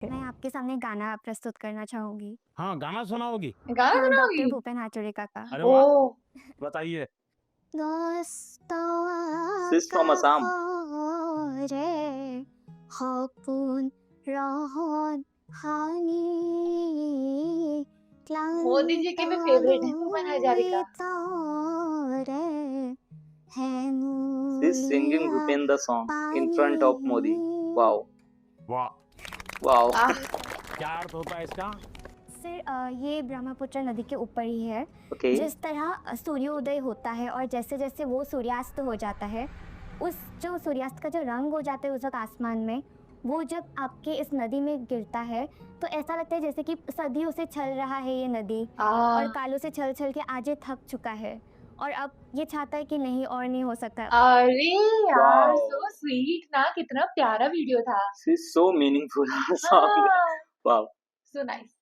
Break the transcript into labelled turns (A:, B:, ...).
A: मैं आपके सामने गाना प्रस्तुत करना चाहूँगी।
B: हाँ, गाना सुनाओगी?
C: गाना
A: हाँ,
C: सुनाओगी?
A: डॉक्टर भूपेन हाजरिका का।
B: अरे वाह!
C: ओह!
B: बताइए।
A: दोस्तों
D: Sis
A: का
D: from Assam.
A: रे हकुन रहन हानि
C: मोदी जी की भी फेवरेट है भूपेन हजारिका।
A: रे है
D: Sis singing
A: Mooliya
D: Bhupendra song in front of Modi.
A: पानी।
D: Wow.
B: वाह!
D: Wow.
C: आह!
B: क्या अर्थ होता है इसका?
A: सर ये ब्रह्मपुत्र नदी के ऊपर ही है।
D: Okay.
A: जिस तरह सूर्योदय होता है और जैसे जैसे वो सूर्यास्त हो जाता है, उस जो सूर्यास्त का जो रंग हो जाता है उस वक्त आसमान में, वो जब आपके इस नदी में गिरता है तो ऐसा लगता है जैसे कि सदियों से चल रहा है ये नदी और
C: आह!
A: कालों से चल चल के आज ये थक चुका है और अब ये चाहता है कि नहीं और नहीं हो सकता।
C: अरे यार!
D: Wow.
C: सो स्वीट ना, कितना प्यारा वीडियो था।
D: Sis so meaningful song.
C: हाँ,
D: Wow.
C: So nice.